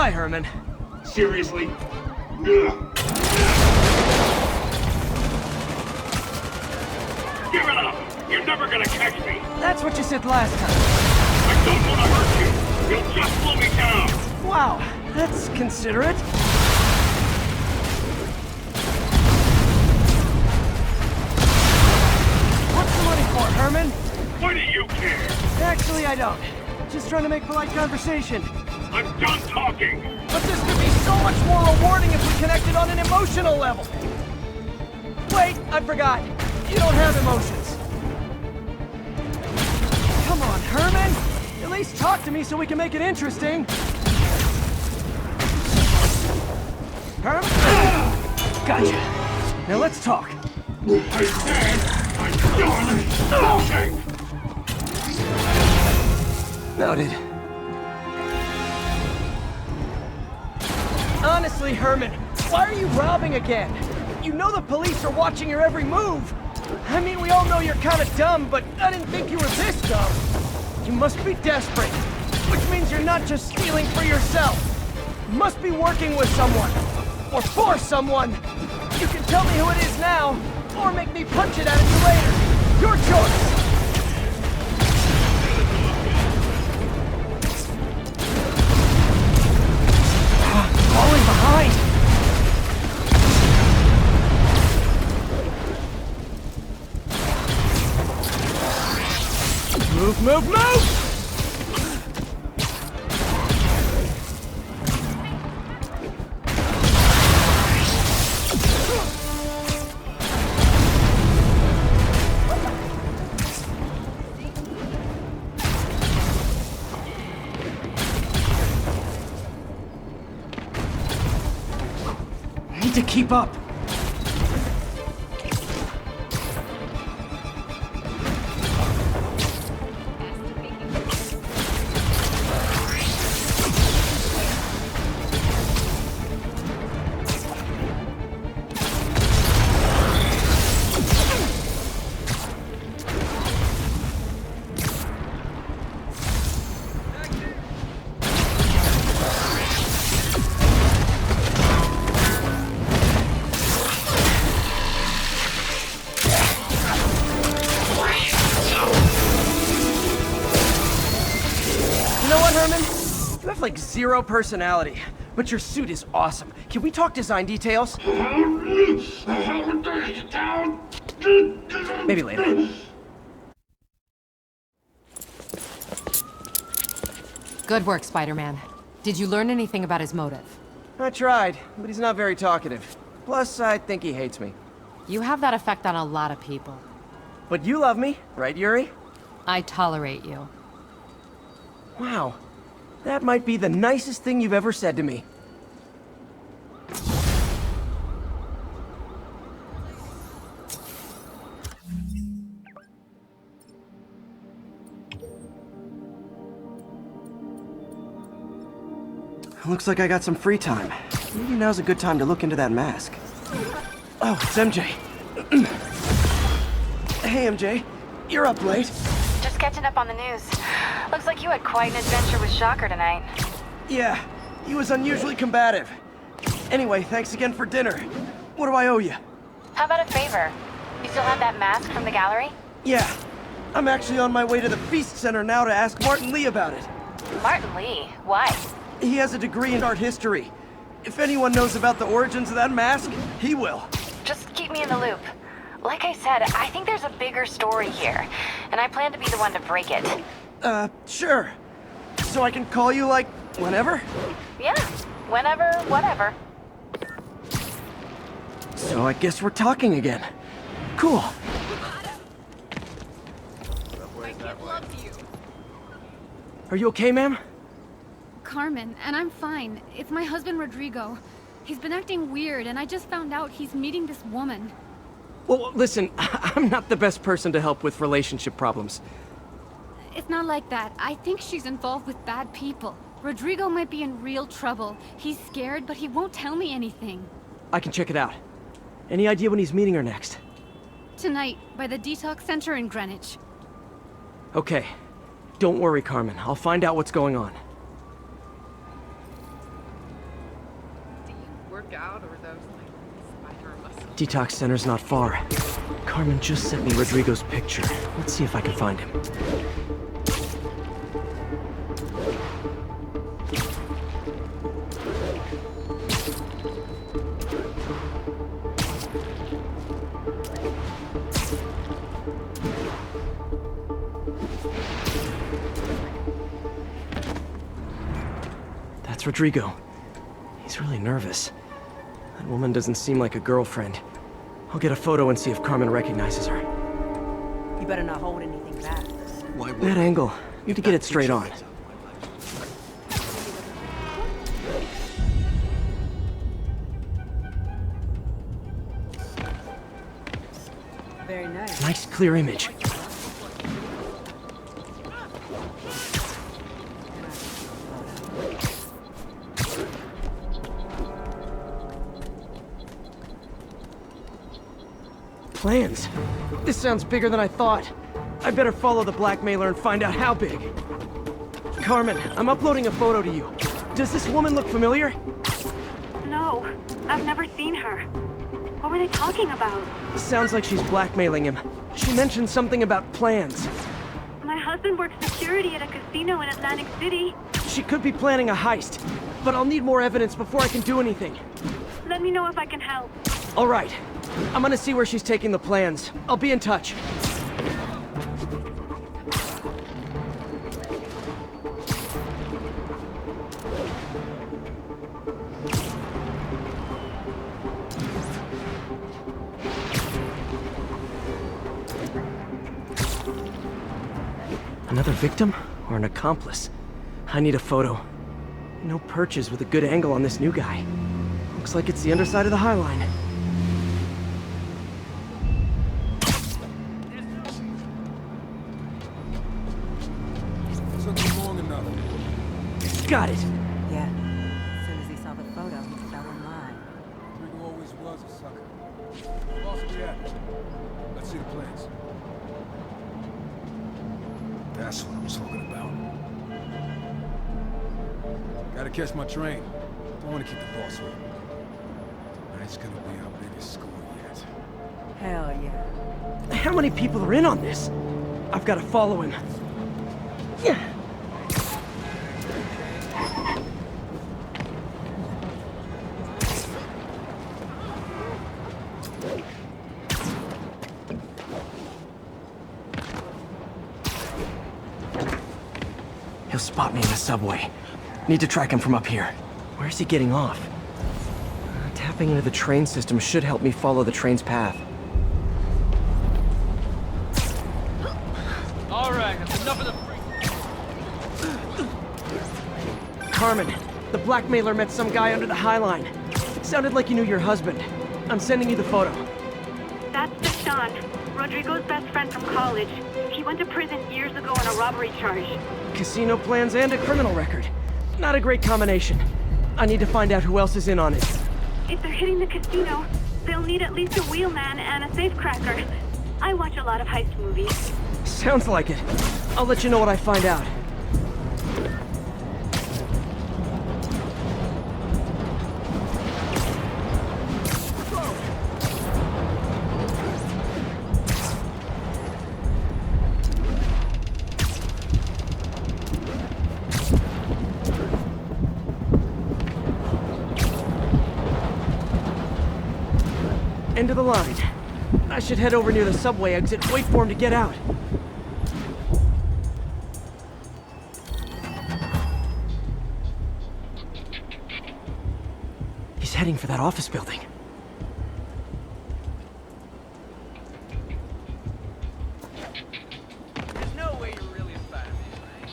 Bye, Herman. Seriously? Give it up! You're never gonna catch me! That's what you said last time. I don't want to hurt you! You'll just slow me down! Wow, that's considerate. What's the money for, Herman? Why do you care? Actually, I don't. Just trying to make polite conversation. I'm done talking! But this could be so much more rewarding if we connected on an emotional level. Wait, I forgot. You don't have emotions. Come on, Herman. At least talk to me so we can make it interesting. Herman? Gotcha. Now let's talk. I said I'm done talking! Noted. Honestly, Herman, why are you robbing again? You know the police are watching your every move. I mean, we all know you're kind of dumb, but I didn't think you were this dumb. You must be desperate, which means you're not just stealing for yourself. You must be working with someone, or for someone. You can tell me who it is now, or make me punch it at you later. Your choice. Falling behind! Move, move, move! To keep up. Like zero personality, but your suit is awesome. Can we talk design details? Maybe later. Good work, Spider-Man. Did you learn anything about his motive? I tried, but he's not very talkative. Plus, I think he hates me. You have that effect on a lot of people. But you love me, right, Yuri? I tolerate you. Wow. That might be the nicest thing you've ever said to me. Looks like I got some free time. Maybe now's a good time to look into that mask. Oh, it's MJ. Hey, MJ. You're up late. Just catching up on the news. Looks like you had quite an adventure with Shocker tonight. Yeah, he was unusually combative. Anyway, thanks again for dinner. What do I owe you? How about a favor? You still have that mask from the gallery? Yeah. I'm actually on my way to the Feast Center now to ask Martin Lee about it. Martin Lee? Why? He has a degree in art history. If anyone knows about the origins of that mask, he will. Just keep me in the loop. Like I said, I think there's a bigger story here, and I plan to be the one to break it. Sure. So I can call you, like, whenever? Yeah, whenever, whatever. So I guess we're talking again. Cool. Are you okay, ma'am? Carmen, and I'm fine. It's my husband, Rodrigo. He's been acting weird, and I just found out he's meeting this woman. Well, listen, I'm not the best person to help with relationship problems. It's not like that. I think she's involved with bad people. Rodrigo might be in real trouble. He's scared, but he won't tell me anything. I can check it out. Any idea when he's meeting her next? Tonight, by the detox center in Greenwich. Okay. Don't worry, Carmen. I'll find out what's going on. work out or those like spider muscles? Detox center's not far. Carmen just sent me Rodrigo's picture. Let's see if I can find him. That's Rodrigo. He's really nervous. That woman doesn't seem like a girlfriend. I'll get a photo and see if Carmen recognizes her. You better not hold anything back. That angle. Need to get it straight on. Very nice. Nice clear image. Plans? This sounds bigger than I thought. I better follow the blackmailer and find out how big. Carmen, I'm uploading a photo to you. Does this woman look familiar? No, I've never seen her. What were they talking about? Sounds like she's blackmailing him. She mentioned something about plans. My husband works security at a casino in Atlantic City. She could be planning a heist, but I'll need more evidence before I can do anything. Let me know if I can help. All right. I'm gonna see where she's taking the plans. I'll be in touch. Another victim or an accomplice? I need a photo. No perches with a good angle on this new guy. Looks like it's the underside of the High Line. Got it. Yeah. As soon as he saw the photo, he fell in line. Rico always was a sucker. Boss, where we at? Let's see the plans. That's what I'm talking about. Gotta catch my train. Don't want to keep the boss waiting. Tonight's gonna be our biggest score yet. Hell yeah. How many people are in on this? I've got to follow him. Yeah. He'll spot me in the subway. Need to track him from up here. Where's he getting off? Tapping into the train system should help me follow the train's path. All right, that's enough of the Carmen, the blackmailer met some guy under the High Line. Sounded like you knew your husband. I'm sending you the photo. That's Deshaun, Rodrigo's best friend from college. He went to prison years ago on a robbery charge. Casino plans and a criminal record. Not a great combination. I need to find out who else is in on it. If they're hitting the casino, they'll need at least a wheelman and a safecracker. I watch a lot of heist movies. Sounds like it. I'll let you know what I find out. End of the line. I should head over near the subway exit, wait for him to get out. He's heading for that office building. There's no way you're really a Spider-Man, right?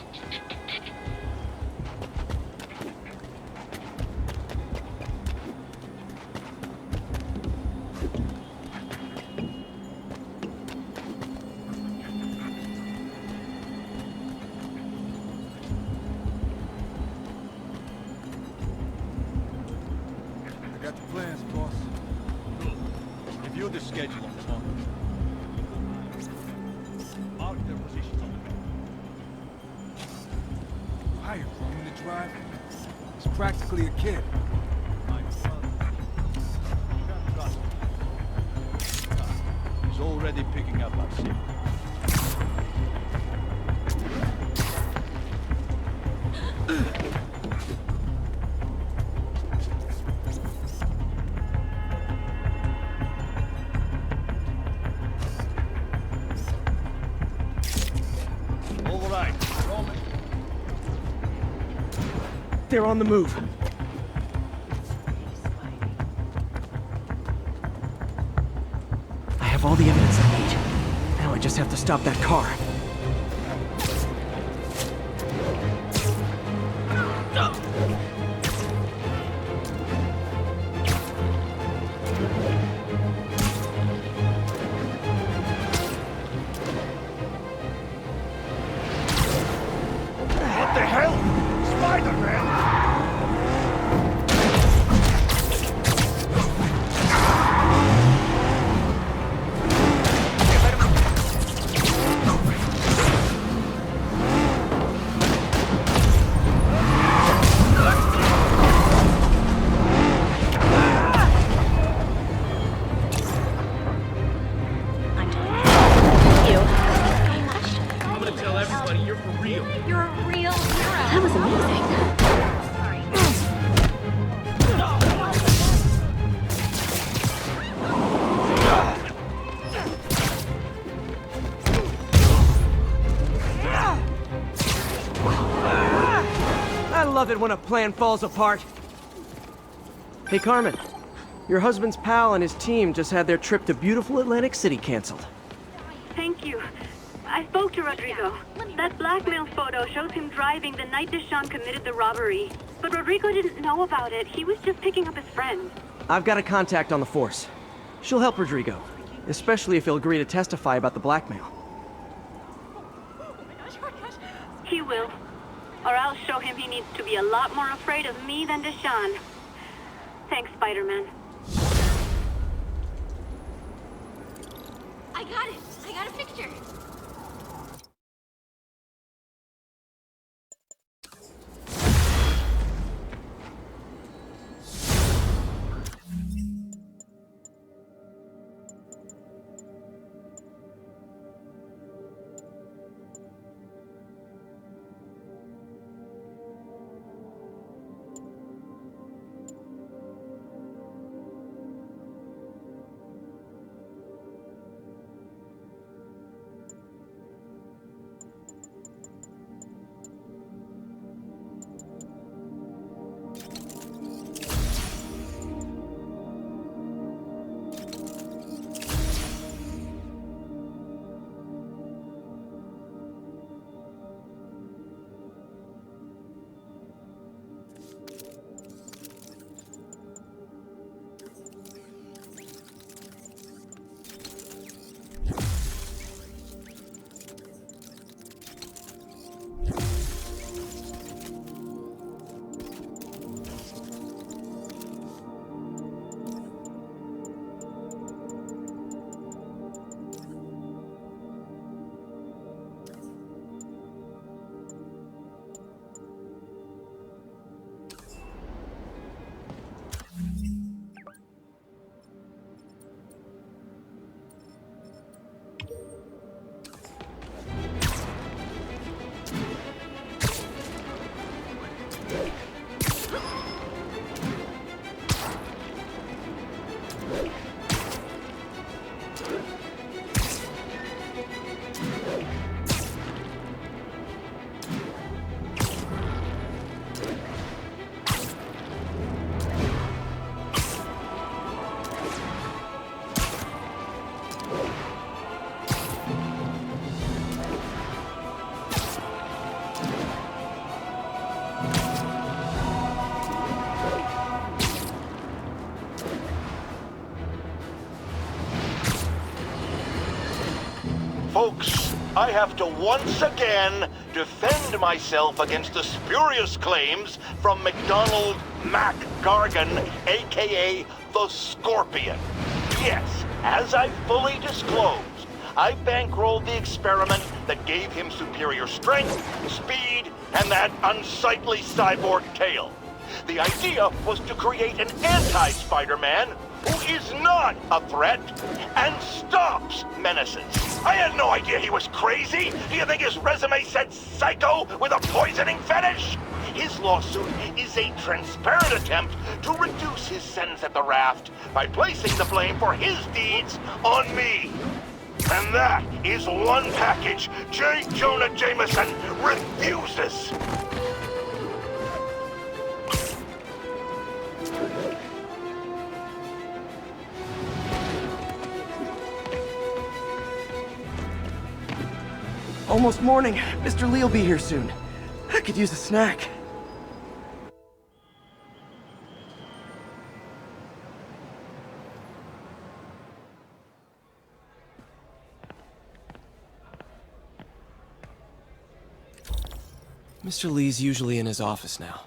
I got the plans, boss. Review the schedule on the phone. Mark their positions on the map. Hired for him to drive. He's practically a kid. My son. already picking up our signal. All right, Roman. They're on the move. I have all the evidence I need. Now I just have to stop that car. What the hell? Spider-Man! I'm gonna tell everybody you're for real. You're a real hero. That was amazing. I love it when a plan falls apart. Hey, Carmen. Your husband's pal and his team just had their trip to beautiful Atlantic City canceled. Thank you. I spoke to Rodrigo. That blackmail photo shows him driving the night Deshawn committed the robbery. But Rodrigo didn't know about it. He was just picking up his friend. I've got a contact on the force. She'll help Rodrigo, especially if he'll agree to testify about the blackmail. He will. Or I'll show him he needs to be a lot more afraid of me than Deshawn. Thanks, Spider-Man. I got it. I got a picture. Folks, I have to once again defend myself against the spurious claims from McDonald Mac Gargan, aka the Scorpion. Yes, as I fully disclosed, I bankrolled the experiment that gave him superior strength, speed, and that unsightly cyborg tail. The idea was to create an anti-Spider-Man who is not a threat and stops menaces. I had no idea he was crazy. Do you think his resume said psycho with a poisoning fetish? His lawsuit is a transparent attempt to reduce his sentence at the raft by placing the blame for his deeds on me. And that is one package J. Jonah Jameson refuses. Almost morning. Mr. Lee'll be here soon. I could use a snack. Mr. Lee's usually in his office now.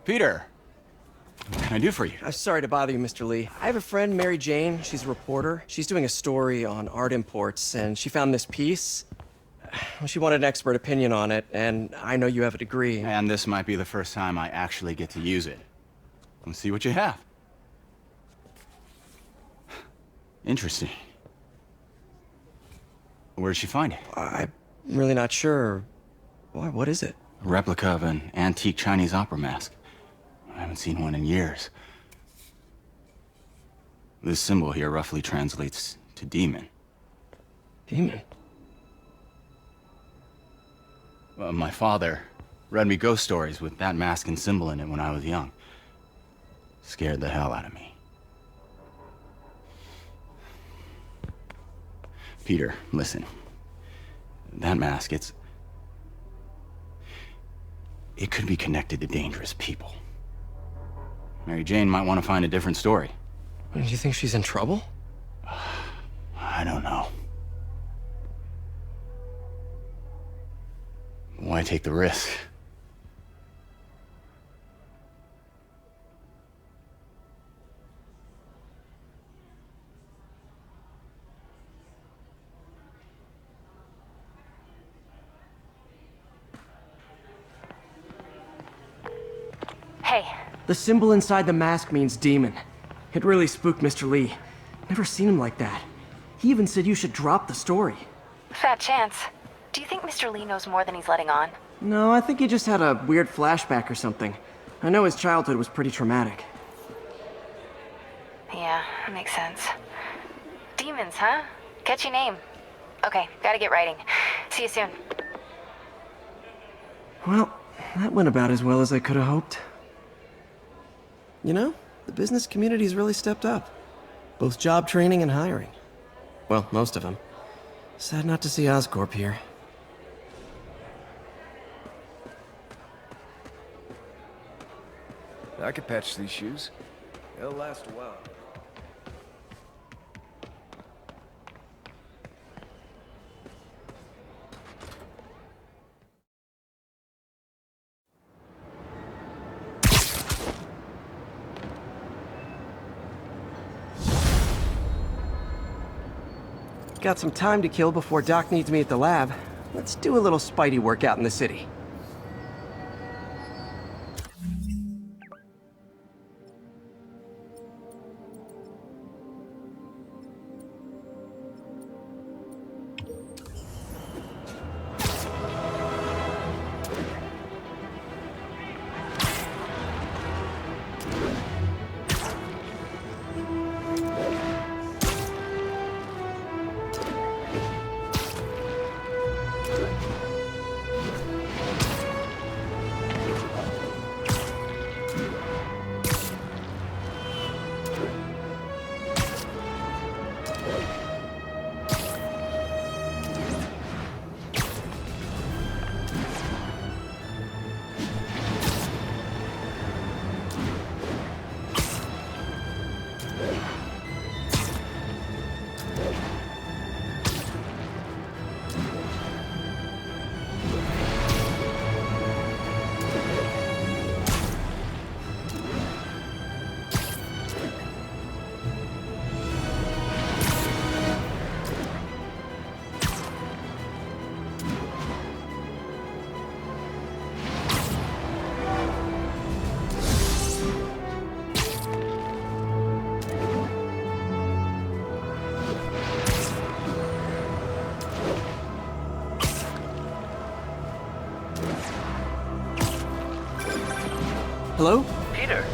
Peter, what can I do for you? I'm sorry to bother you, Mr. Lee. I have a friend, Mary Jane. She's a reporter. She's doing a story on art imports, and she found this piece. Well, she wanted an expert opinion on it, and I know you have a degree. And this might be the first time I actually get to use it. Let's see what you have. Interesting. Where'd she find it? I'm really not sure. Why, what is it? A replica of an antique Chinese opera mask. I haven't seen one in years. This symbol here roughly translates to demon. Demon? Well, my father read me ghost stories with that mask and symbol in it when I was young. Scared the hell out of me. Peter, listen. That mask, it could be connected to dangerous people. Mary Jane might want to find a different story. Do you think she's in trouble? I don't know. Why take the risk? Hey. The symbol inside the mask means demon. It really spooked Mr. Lee. Never seen him like that. He even said you should drop the story. Fat chance. Do you think Mr. Lee knows more than he's letting on? No, I think he just had a weird flashback or something. I know his childhood was pretty traumatic. Yeah, that makes sense. Demons, huh? Catchy name. Okay, gotta get writing. See you soon. Well, that went about as well as I could have hoped. You know, the business community's really stepped up. Both job training and hiring. Well, most of them. Sad not to see Oscorp here. I could patch these shoes. They'll last a while. Got some time to kill before Doc needs me at the lab. Let's do a little Spidey workout in the city. Hello? Peter,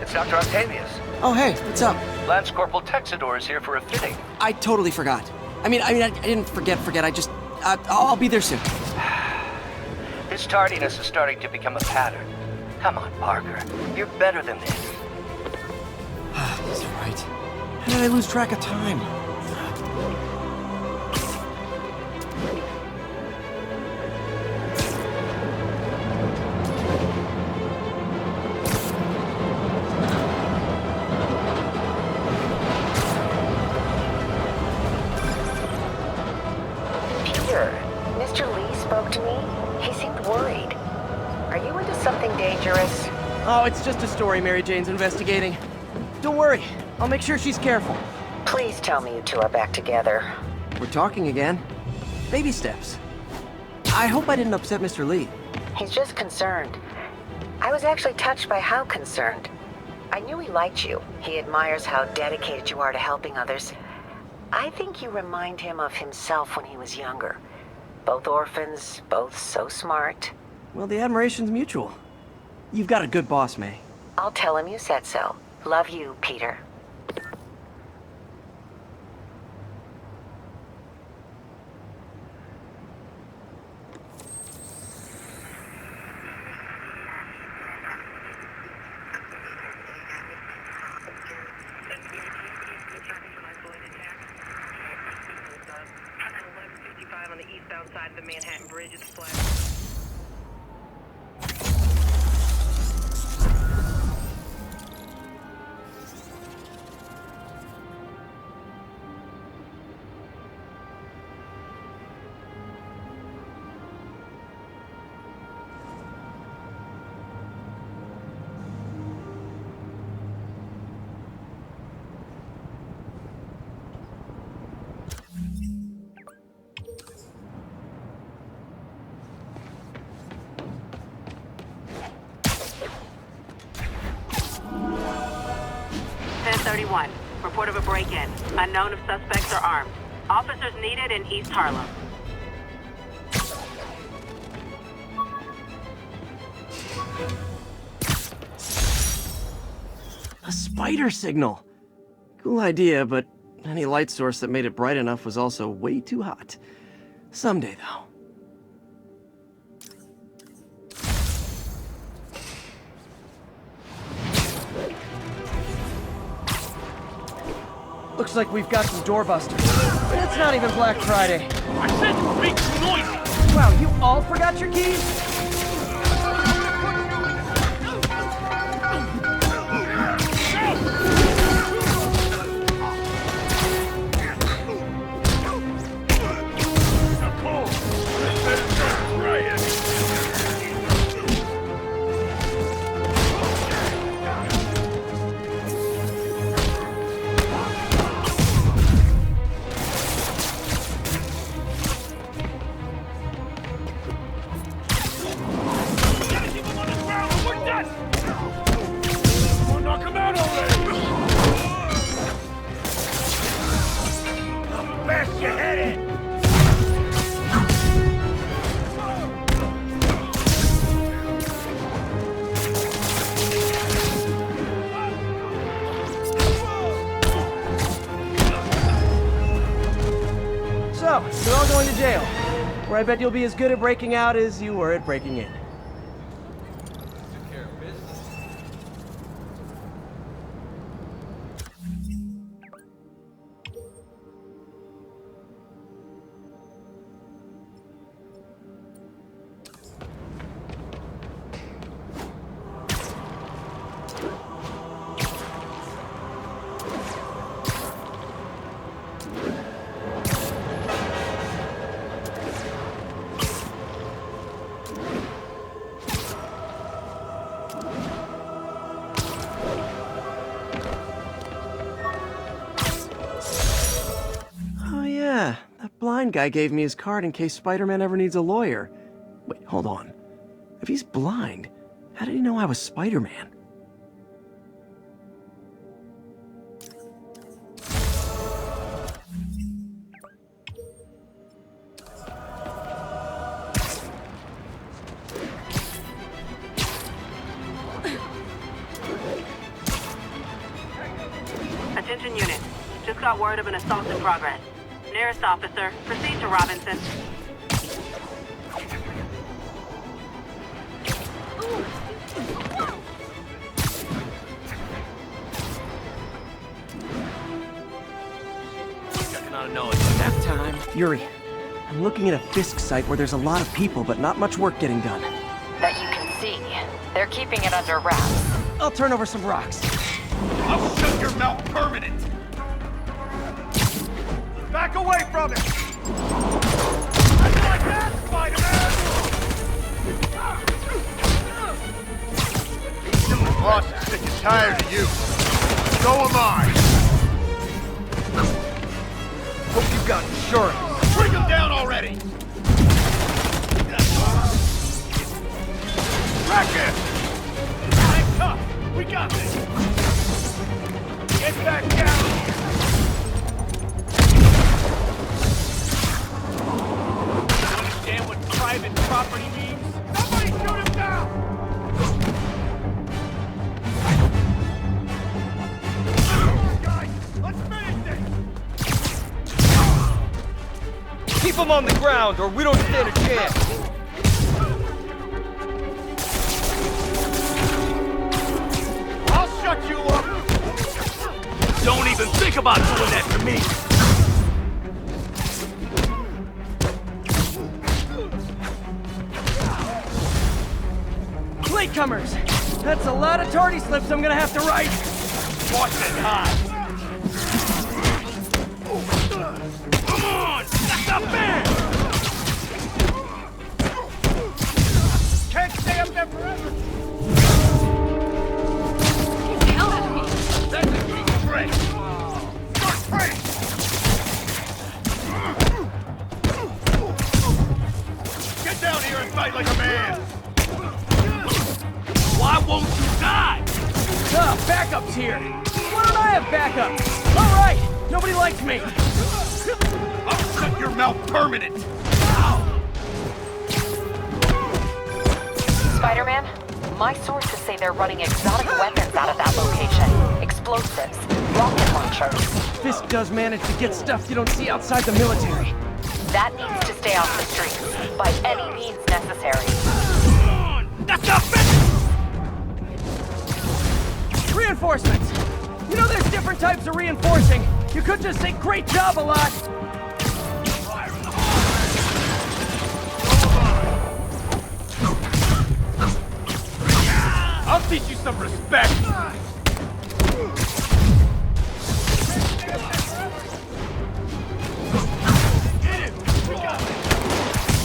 it's Dr. Octavius. Oh, hey, what's up? Lance Corporal Texador is here for a fitting. I totally forgot. I didn't forget. I'll be there soon. This tardiness is starting to become a pattern. Come on, Parker. You're better than this. He's right. How did I lose track of time? Peter, Mr. Lee spoke to me. He seemed worried. Are you into something dangerous? Oh, it's just a story Mary Jane's investigating. Don't worry, I'll make sure she's careful. Please tell me you two are back together. We're talking again. Baby steps. I hope I didn't upset Mr. Lee. He's just concerned. I was actually touched by how concerned. I knew he liked you. He admires how dedicated you are to helping others. I think you remind him of himself when he was younger. Both orphans, both so smart. Well, the admiration's mutual. You've got a good boss, May. I'll tell him you said so. Love you, Peter. On the eastbound side of the Manhattan Bridge, it's flat. Report of a break-in. Unknown if suspects are armed. Officers needed in East Harlem. A spider signal. Cool idea, but any light source that made it bright enough was also way too hot. Someday, though. Looks like we've got some doorbusters. But it's not even Black Friday. I said make some noise! Wow, you all forgot your keys? You're all going to jail, where I bet you'll be as good at breaking out as you were at breaking in. Blind guy gave me his card in case Spider-Man ever needs a lawyer. Wait, hold on. If he's blind, how did he know I was Spider-Man? got word of an assault in progress. Nearest officer, proceed to Robinson. Checking on a nose. Nap time. Yuri, I'm looking at a Fisk site where there's a lot of people, but not much work getting done. That you can see. They're keeping it under wraps. I'll turn over some rocks. I'll shut your mouth permanent! Back away from it! How you like that, Spider-Man? The boss is sick and tired of you. So am I. Hope you've got insurance. Bring him down already! Racket! Hang tough! We got this! Get back down here! Understand what private property means? Somebody shoot him down! Guys, let's finish this! Keep them on the ground, or we don't stand a chance. I'll shut you up! Don't even think about doing that to me! Latecomers! That's a lot of tardy slips I'm gonna have to write. Watch it high! Come on! That's not fair! Can't stay up there forever! Get the hell out of me! That's a key trick! Start praying! Get down here and fight like a man! Why won't you die? Backup's here. Why don't I have backup? All right, nobody likes me. I'll shut your mouth permanent! Spider-Man, my sources say they're running exotic weapons out of that location. Explosives, rocket launchers. Fisk does manage to get stuff you don't see outside the military. That needs to stay off the streets, by any means necessary. That's not fair! Reinforcements! You know there's different types of reinforcing. You could just say great job a lot. I'll teach you some respect! Get him! We got it!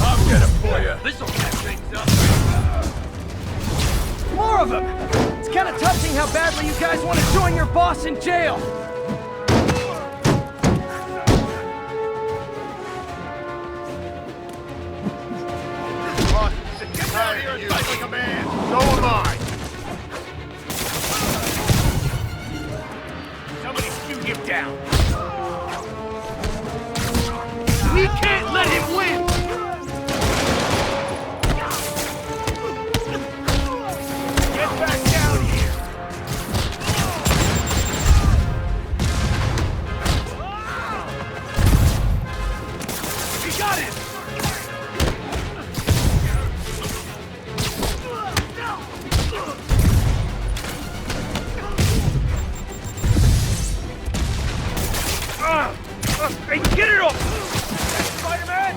I'll get him for you! This'll mess things up! More of them! It's kind of touching how badly you guys want to join your boss in jail. Boss, get out here and fight like a man! So am I! Somebody shoot him down! We can't let him win! Get back down here! He got it! Hey, get it off! Spider-Man!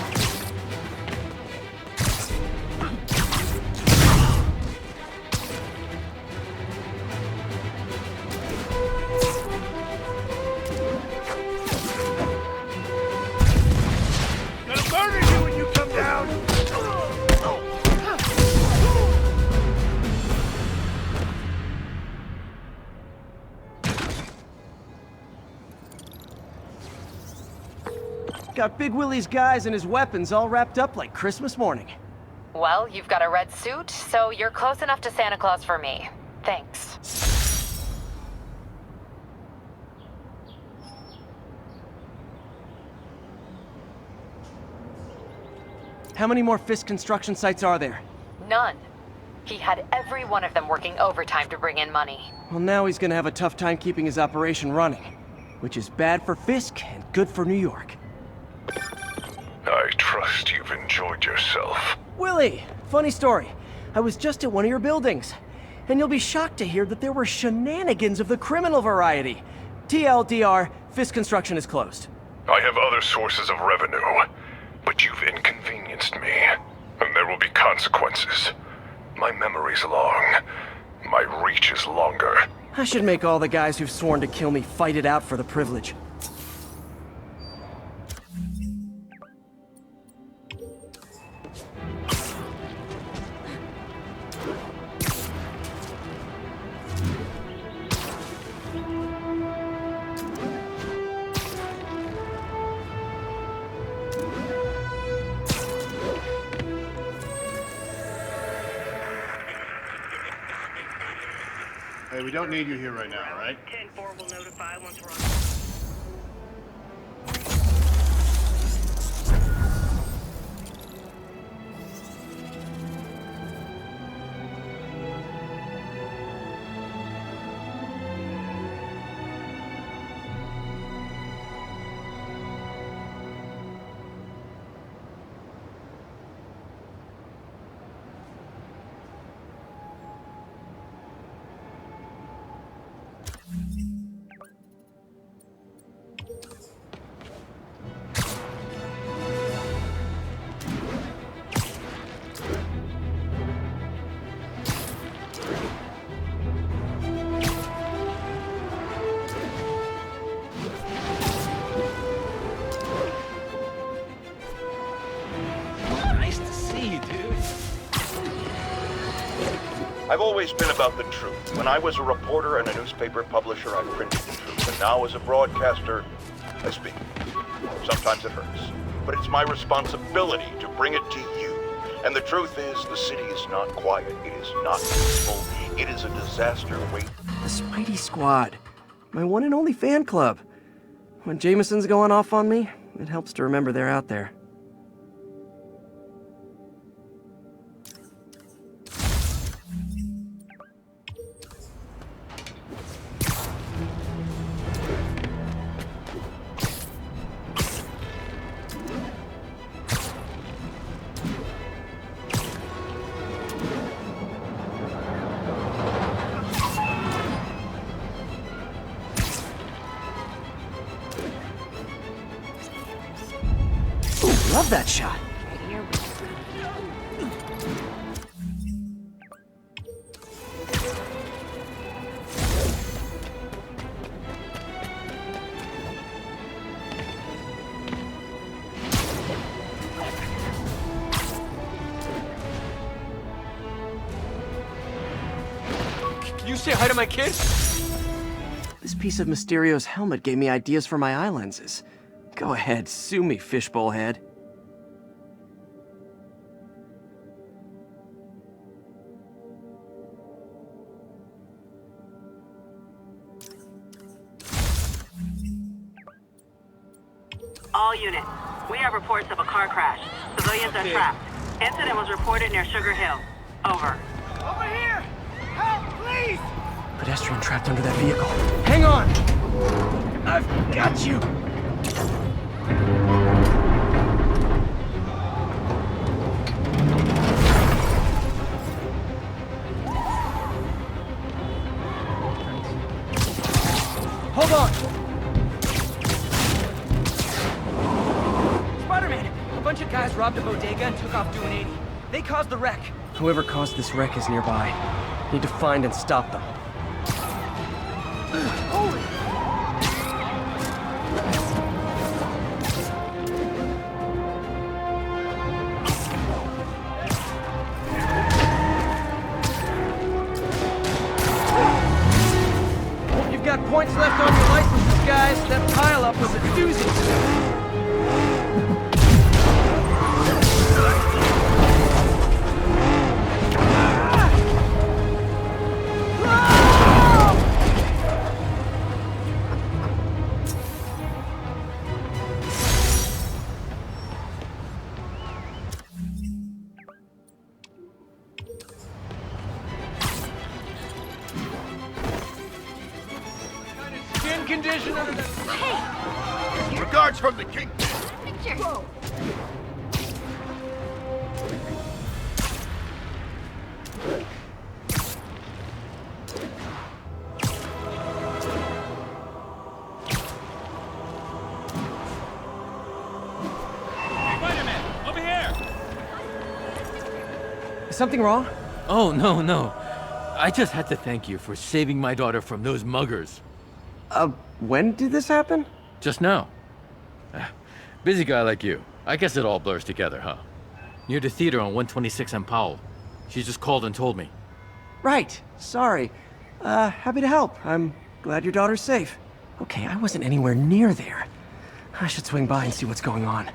Gonna murder you when you come down! Got Big Willie's guys and his weapons all wrapped up like Christmas morning. Well, you've got a red suit, so you're close enough to Santa Claus for me. Thanks. How many more Fisk construction sites are there? None. He had every one of them working overtime to bring in money. Well, now he's gonna have a tough time keeping his operation running. which is bad for Fisk and good for New York. I trust you've enjoyed yourself. Willie, funny story. I was just at one of your buildings, and you'll be shocked to hear that there were shenanigans of the criminal variety. TLDR, Fisk Construction is closed. I have other sources of revenue, but you've inconvenienced me, and there will be consequences. My memory's long. My reach is longer. I should make all the guys who've sworn to kill me fight it out for the privilege. Hey, we don't need you here right now, all right? 10-4 will notify once we're on. I've always been about the truth. When I was a reporter and a newspaper publisher, I printed the truth. And now as a broadcaster, I speak. Sometimes it hurts. But it's my responsibility to bring it to you. And the truth is, the city is not quiet. It is not peaceful. It is a disaster waiting. The Spidey Squad. My one and only fan club. When Jameson's going off on me, it helps to remember they're out there. Love that shot. Can you say hi to my kid? This piece of Mysterio's helmet gave me ideas for my eye lenses. Go ahead, sue me, fishbowl head. All units, we have reports of a car crash. Civilians are trapped. Incident was reported near Sugar Hill. Over. Over here! Help, please! Pedestrian trapped under that vehicle. Hang on! I've got you! Hold on! Spider-Man! A bunch of guys robbed a bodega and took off doing 80. They caused the wreck. Whoever caused this wreck is nearby. Need to find and stop them. Holy! Hope you've got points left on your licenses, guys. That pile-up was a doozy. working condition under the... Hey! Regards from the king. Picture. Whoa. Spider-Man, over here! Is something wrong? Oh, no. I just had to thank you for saving my daughter from those muggers. When did this happen? Just now. Busy guy like you. I guess it all blurs together, huh? Near the theater on 126 and Powell. She just called and told me. Right. Sorry. Happy to help. I'm glad your daughter's safe. Okay, I wasn't anywhere near there. I should swing by and see what's going on.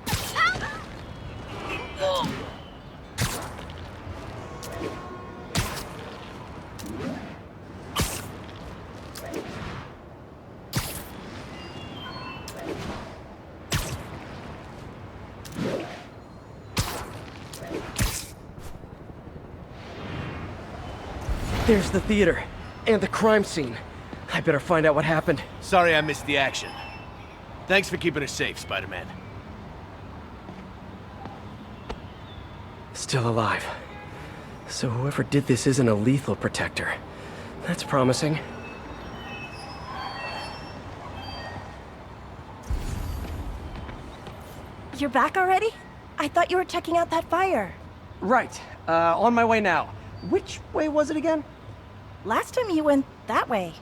There's the theater, and the crime scene. I better find out what happened. Sorry I missed the action. Thanks for keeping us safe, Spider-Man. Still alive. So whoever did this isn't a lethal protector. That's promising. You're back already? I thought you were checking out that fire. Right. On my way now. Which way was it again? Last time you went that way.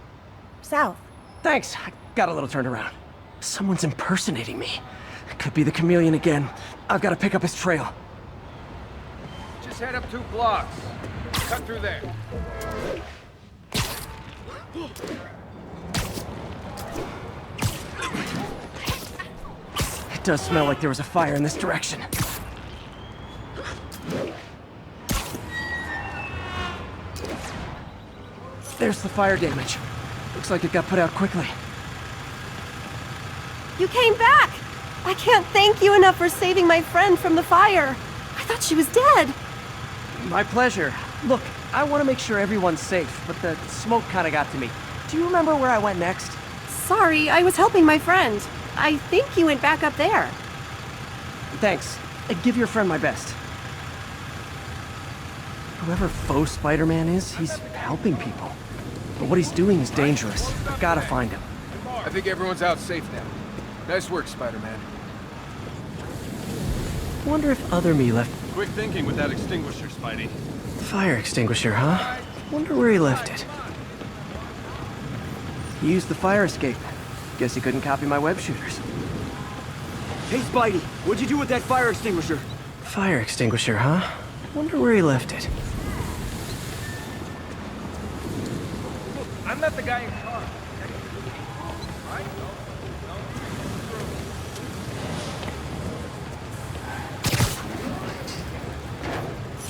South. Thanks. I got a little turned around. Someone's impersonating me. Could be the chameleon again. I've got to pick up his trail. Just head up 2 blocks. Cut through there. It does smell like there was a fire in this direction. There's the fire damage. Looks like it got put out quickly. You came back! I can't thank you enough for saving my friend from the fire. I thought she was dead. My pleasure. Look, I want to make sure everyone's safe, but the smoke kind of got to me. Do you remember where I went next? Sorry, I was helping my friend. I think you went back up there. Thanks. Give your friend my best. Whoever faux Spider-Man is, he's helping people. But what he's doing is dangerous. I've got to find him. I think everyone's out safe now. Nice work, Spider-Man. Wonder if other me left... Quick thinking with that extinguisher, Spidey. Fire extinguisher, huh? Wonder where he left it. He used the fire escape. Guess he couldn't copy my web shooters. Hey, Spidey, what'd you do with that fire extinguisher? Fire extinguisher, huh? Wonder where he left it. I'm not the guy in car.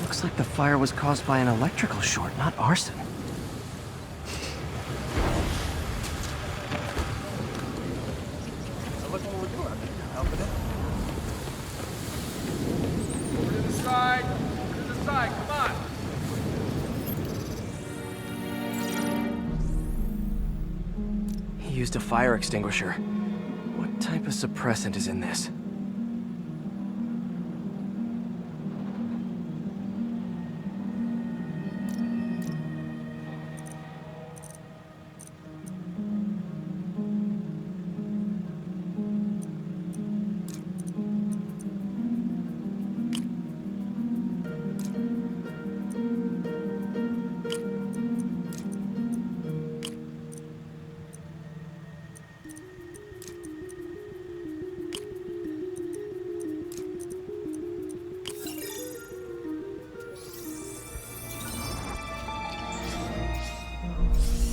Looks like the fire was caused by an electrical short, not arson. So look what we're doing. Helping it. Over to the side. Over to the side. Come on. He used a fire extinguisher. What type of suppressant is in this?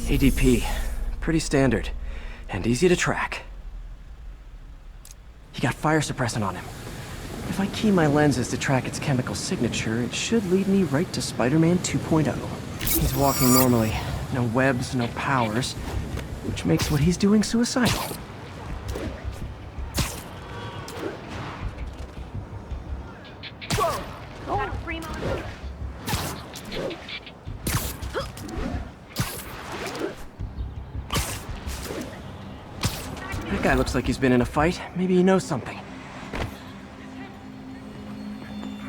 ADP. Pretty standard. And easy to track. He got fire suppressant on him. If I key my lenses to track its chemical signature, it should lead me right to Spider-Man 2.0. He's walking normally. No webs, no powers. Which makes what he's doing suicidal. guy looks like he's been in a fight. Maybe he knows something.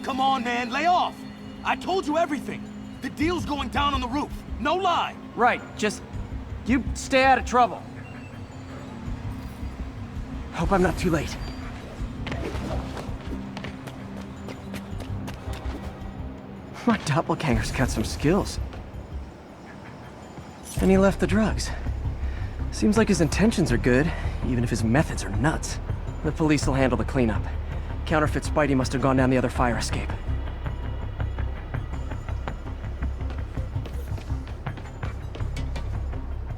Come on, man, lay off! I told you everything. The deal's going down on the roof. No lie. Right, just... you stay out of trouble. Hope I'm not too late. My doppelganger's got some skills. And he left the drugs. Seems like his intentions are good, even if his methods are nuts. The police will handle the cleanup. Counterfeit Spidey must have gone down the other fire escape.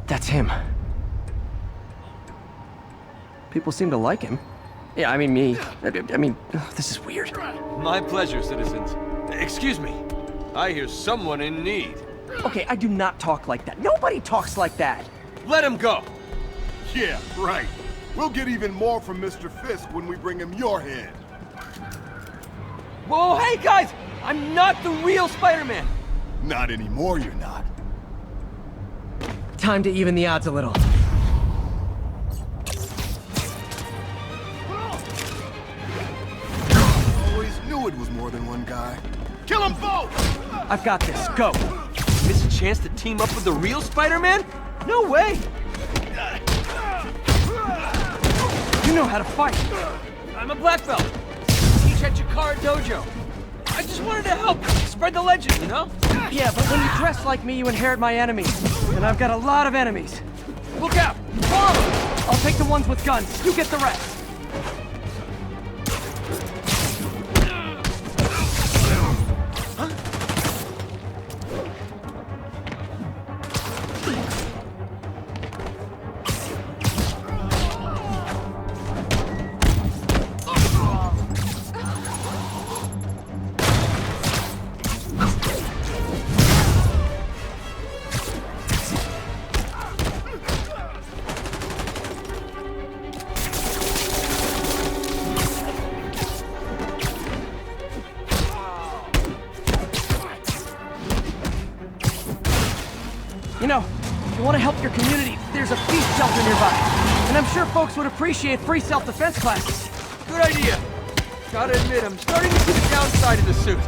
That's him. People seem to like him. Yeah, I mean me. I mean, this is weird. My pleasure, citizens. Excuse me. I hear someone in need. Okay, I do not talk like that. Nobody talks like that. Let him go. Yeah, right. We'll get even more from Mr. Fisk when we bring him your head. Whoa, hey guys! I'm not the real Spider-Man! Not anymore, you're not. Time to even the odds a little. Always knew it was more than one guy. Kill them both! I've got this. Go. Miss a chance to team up with the real Spider-Man? No way! You know how to fight. I'm a black belt. Teach at Chikara Dojo. I just wanted to help spread the legend, you know? Yeah, but when you dress like me, you inherit my enemies. And I've got a lot of enemies. Look out! Follow! I'll take the ones with guns. You get the rest. You know, if you want to help your community, there's a feast shelter nearby. And I'm sure folks would appreciate free self-defense classes. Good idea. Gotta admit, I'm starting to see the downside of the suit.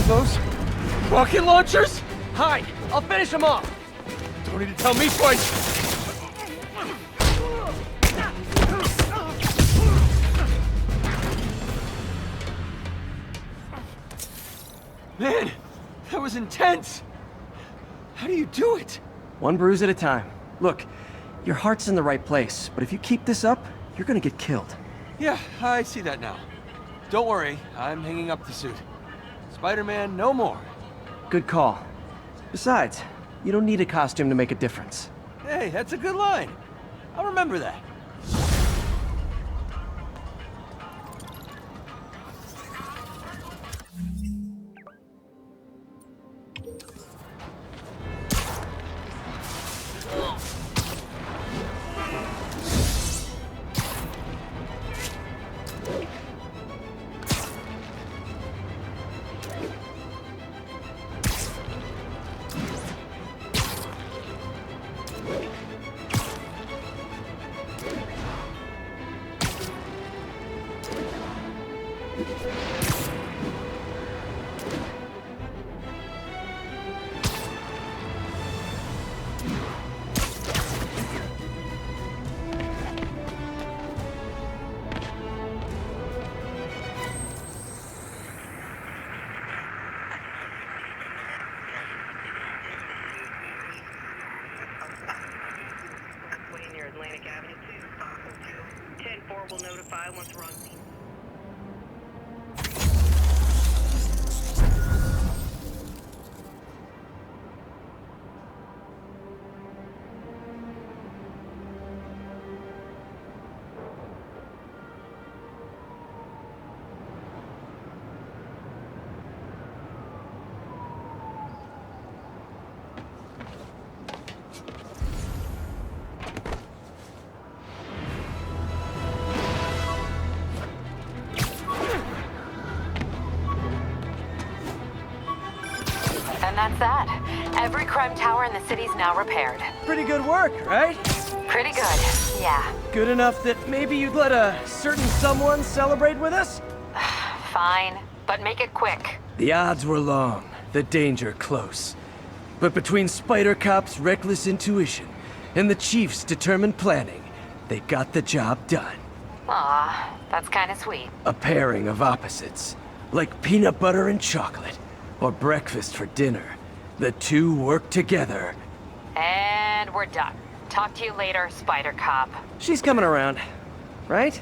Those rocket launchers? Hide! I'll finish them off! Don't need to tell me twice! Man, that was intense! How do you do it? One bruise at a time. Look, your heart's in the right place, but if you keep this up, you're gonna get killed. Yeah, I see that now. Don't worry, I'm hanging up the suit. Spider-Man, no more. Good call. Besides, you don't need a costume to make a difference. Hey, that's a good line. I'll remember that. 4 will notify once we're on scene. And that's that. Every crime tower in the city's now repaired. Pretty good work, right? Pretty good, yeah. Good enough that maybe you'd let a certain someone celebrate with us? Fine, but make it quick. The odds were long, the danger close. But between Spider Cop's reckless intuition and the Chief's determined planning, they got the job done. Aw, that's kinda sweet. A pairing of opposites, like peanut butter and chocolate, or breakfast for dinner. The two work together. And we're done. Talk to you later, Spider Cop. She's coming around, right?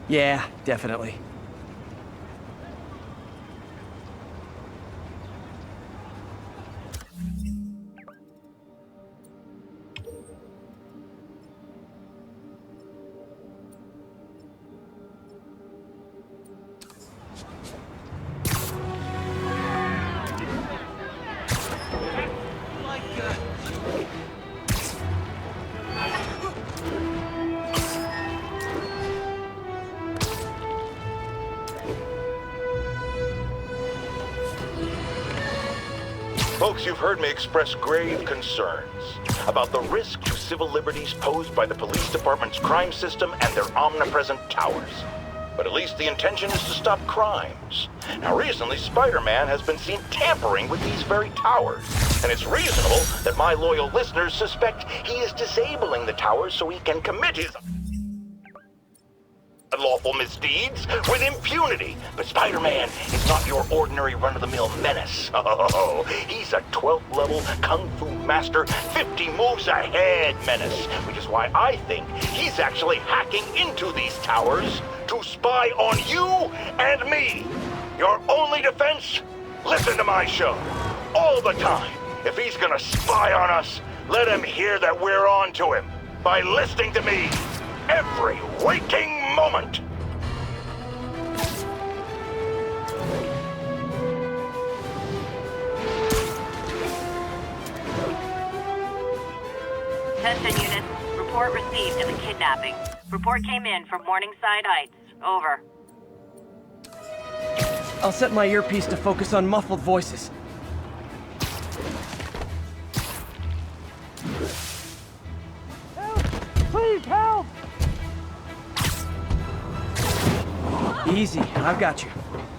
Yeah, definitely. Folks, you've heard me express grave concerns about the risk to civil liberties posed by the police department's crime system and their omnipresent towers. But at least the intention is to stop crimes. Now, recently, Spider-Man has been seen tampering with these very towers. And it's reasonable that my loyal listeners suspect he is disabling the towers so he can commit his unlawful misdeeds with impunity. But Spider-Man is not your ordinary run-of-the-mill menace. Oh, he's a 12th level kung fu master, 50 moves ahead menace, which is why I think he's actually hacking into these towers to spy on you and me. Your only defense? Listen to my show all the time. If he's gonna spy on us, let him hear that we're on to him by listening to me every waking moment. Attention units. Report received of a kidnapping. Report came in from Morningside Heights. Over. I'll set my earpiece to focus on muffled voices. Please help! Easy, I've got you.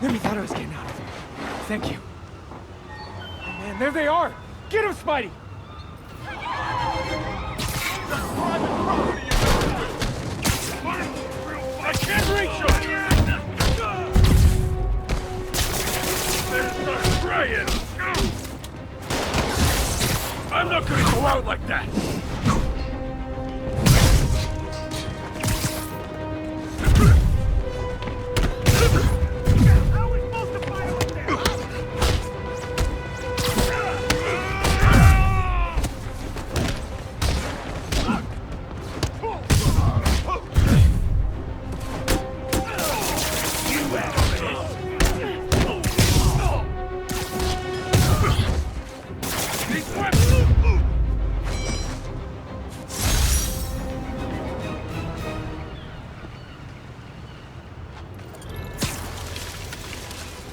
Never thought I was getting out of here. Thank you. Man, there they are! Get him, Spidey! I can't reach him! Better start trying! I'm not gonna go out like that!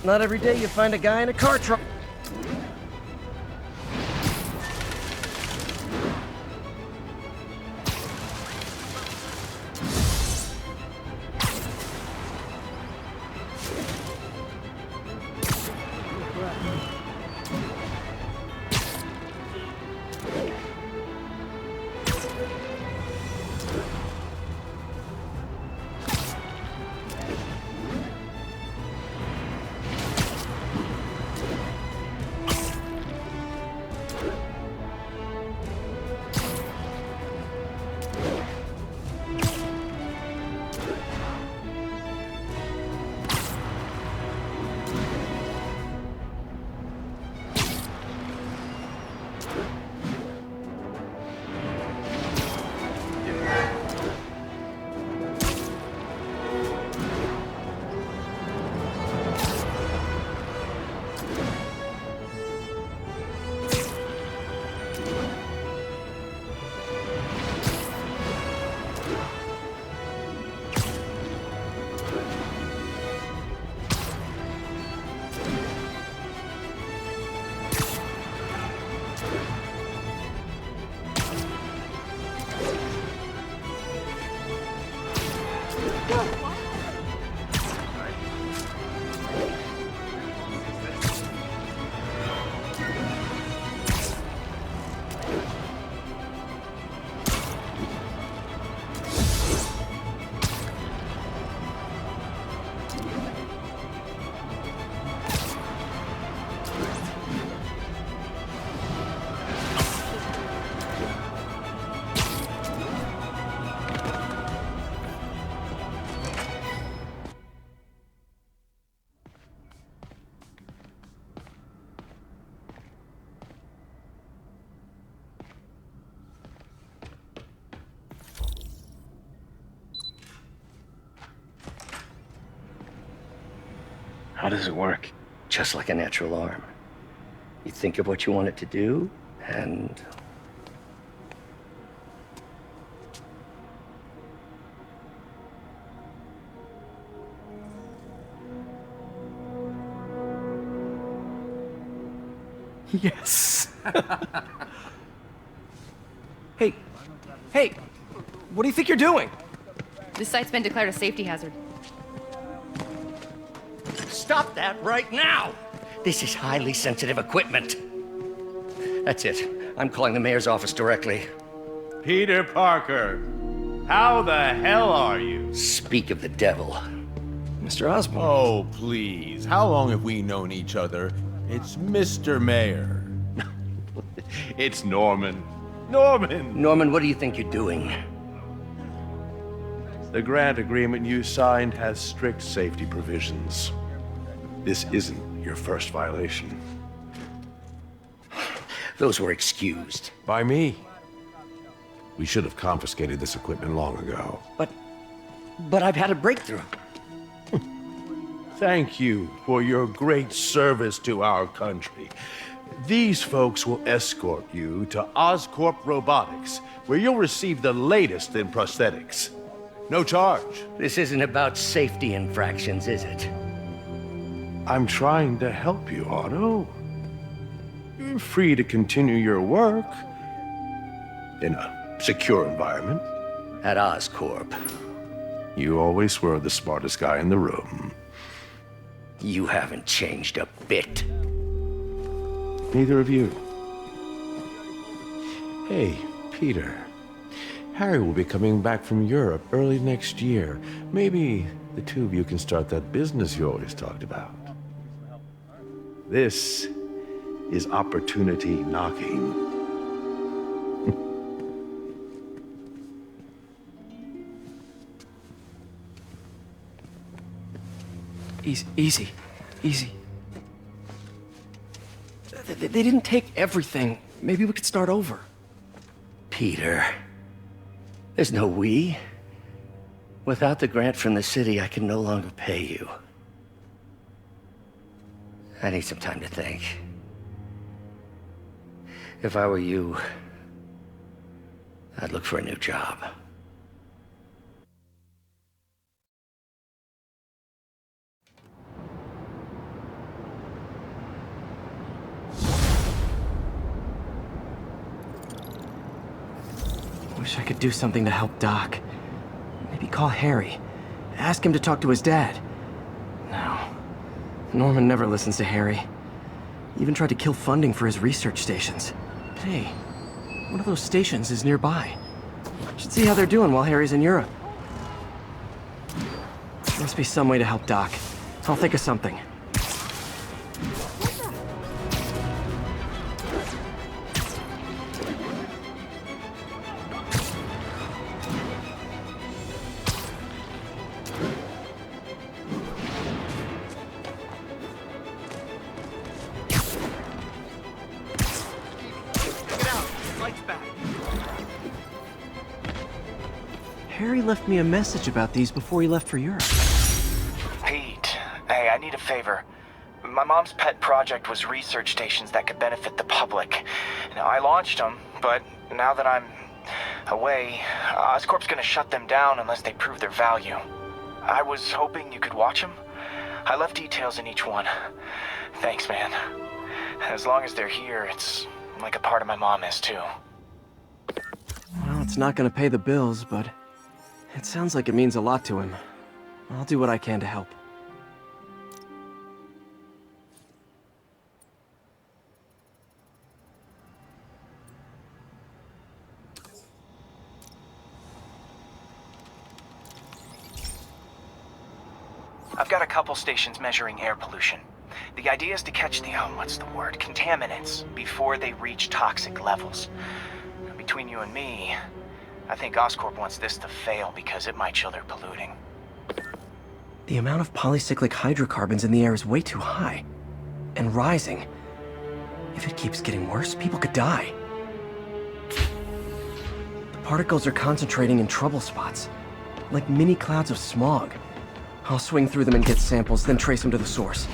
Not every day you find a guy in a car truck. How does it work? Just like a natural arm. You think of what you want it to do, and... Yes. Hey, hey, what do you think you're doing? This site's been declared a safety hazard. Stop that right now! This is highly sensitive equipment. That's it. I'm calling the mayor's office directly. Peter Parker, how the hell are you? Speak of the devil. Mr. Osborn. Oh, please. How long have we known each other? It's Mr. Mayor. It's Norman. Norman! Norman, what do you think you're doing? The grant agreement you signed has strict safety provisions. This isn't your first violation. Those were excused. By me. We should have confiscated this equipment long ago. But I've had a breakthrough. Thank you for your great service to our country. These folks will escort you to Oscorp Robotics, where you'll receive the latest in prosthetics. No charge. This isn't about safety infractions, is it? I'm trying to help you, Otto. You're free to continue your work in a secure environment. At Oscorp. You always were the smartest guy in the room. You haven't changed a bit. Neither of you. Hey, Peter. Harry will be coming back from Europe early next year. Maybe the two of you can start that business you always talked about. This is opportunity knocking. Easy. They didn't take everything. Maybe we could start over. Peter, there's no we. Without the grant from the city, I can no longer pay you. I need some time to think. If I were you, I'd look for a new job. Wish I could do something to help Doc. Maybe call Harry. Ask him to talk to his dad. No. Norman never listens to Harry. He even tried to kill funding for his research stations. Hey, one of those stations is nearby. Should see how they're doing while Harry's in Europe. Must be some way to help Doc. I'll think of something. Harry left me a message about these before he left for Europe. Pete, hey, I need a favor. My mom's pet project was research stations that could benefit the public. Now, I launched them, but now that I'm away, Oscorp's gonna shut them down unless they prove their value. I was hoping you could watch them. I left details in each one. Thanks, man. As long as they're here, it's like a part of my mom is, too. Well, it's not gonna pay the bills, but it sounds like it means a lot to him. I'll do what I can to help. I've got a couple stations measuring air pollution. The idea is to catch the, contaminants before they reach toxic levels. Between you and me, I think Oscorp wants this to fail because it might show they're polluting. The amount of polycyclic hydrocarbons in the air is way too high. And rising. If it keeps getting worse, people could die. The particles are concentrating in trouble spots, like mini clouds of smog. I'll swing through them and get samples, then trace them to the source.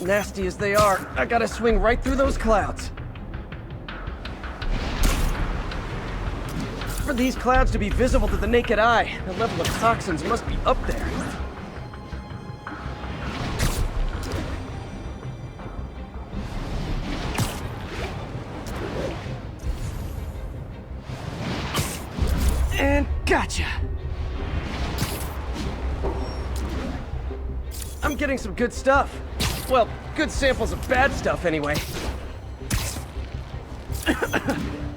Nasty as they are, I gotta swing right through those clouds. For these clouds to be visible to the naked eye, the level of toxins must be up there. And gotcha! I'm getting some good stuff. Well, good samples of bad stuff, anyway.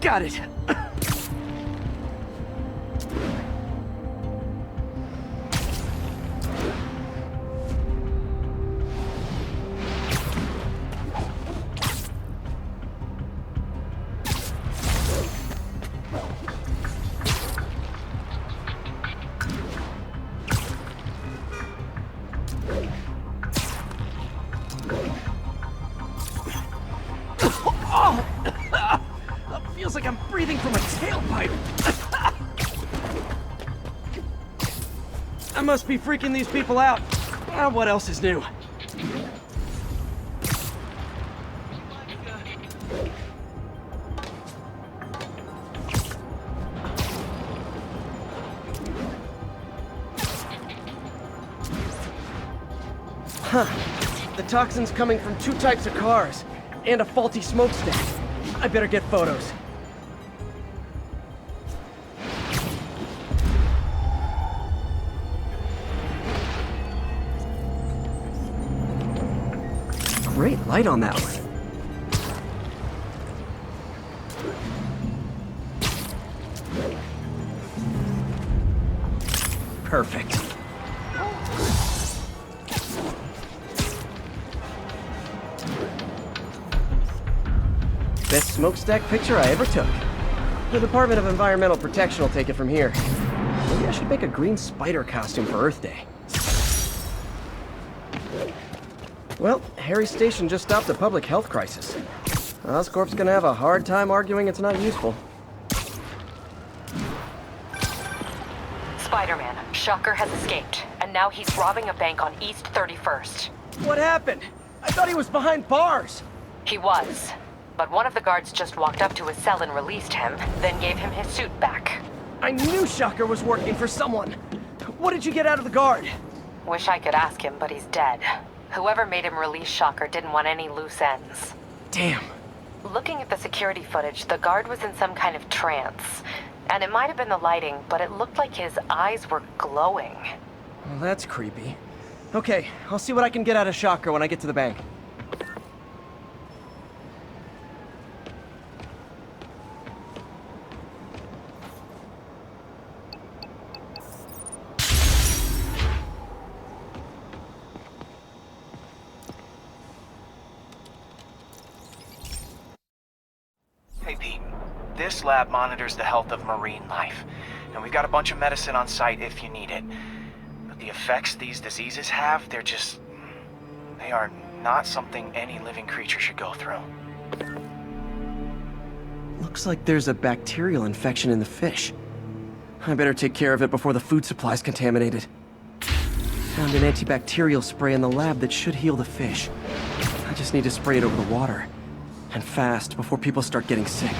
Got it. Feels like I'm breathing from a tailpipe. I must be freaking these people out. What else is new? Huh. The toxin's coming from 2 types of cars, and a faulty smokestack. I better get photos. Great light on that one. Perfect. Best smokestack picture I ever took. The Department of Environmental Protection will take it from here. Maybe I should make a green spider costume for Earth Day. Well, Harry's station just stopped a public health crisis. Oscorp's gonna have a hard time arguing it's not useful. Spider-Man, Shocker has escaped, and now he's robbing a bank on East 31st. What happened? I thought he was behind bars. He was, but one of the guards just walked up to his cell and released him, then gave him his suit back. I knew Shocker was working for someone. What did you get out of the guard? Wish I could ask him, but he's dead. Whoever made him release Shocker didn't want any loose ends. Damn. Looking at the security footage, the guard was in some kind of trance. And it might have been the lighting, but it looked like his eyes were glowing. Well, that's creepy. Okay, I'll see what I can get out of Shocker when I get to the bank. Hey, Pete. This lab monitors the health of marine life, and we've got a bunch of medicine on site if you need it. But the effects these diseases have, they are not something any living creature should go through. Looks like there's a bacterial infection in the fish. I better take care of it before the food supply's contaminated. Found an antibacterial spray in the lab that should heal the fish. I just need to spray it over the water. And fast, before people start getting sick.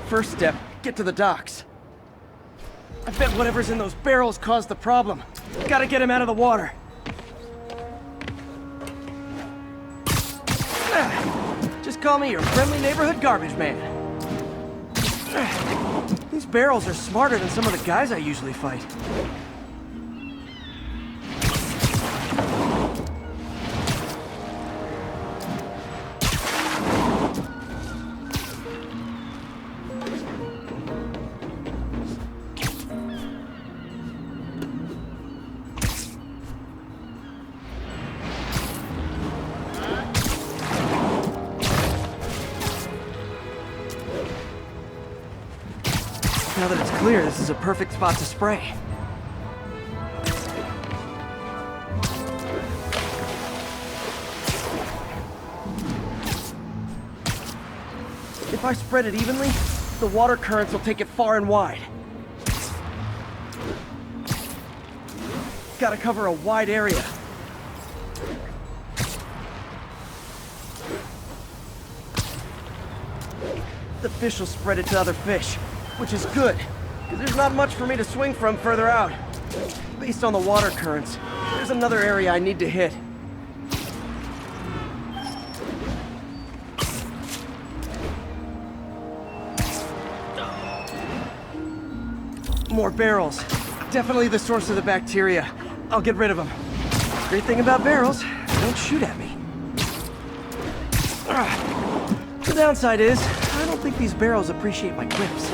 First step, get to the docks. I bet whatever's in those barrels caused the problem. Gotta get him out of the water. Just call me your friendly neighborhood garbage man. These barrels are smarter than some of the guys I usually fight. Now that it's clear, this is a perfect spot to spray. If I spread it evenly, the water currents will take it far and wide. Gotta cover a wide area. The fish will spread it to other fish, which is good, because there's not much for me to swing from further out. Based on the water currents, there's another area I need to hit. More barrels. Definitely the source of the bacteria. I'll get rid of them. Great thing about barrels, they don't shoot at me. The downside is, I don't think these barrels appreciate my quips.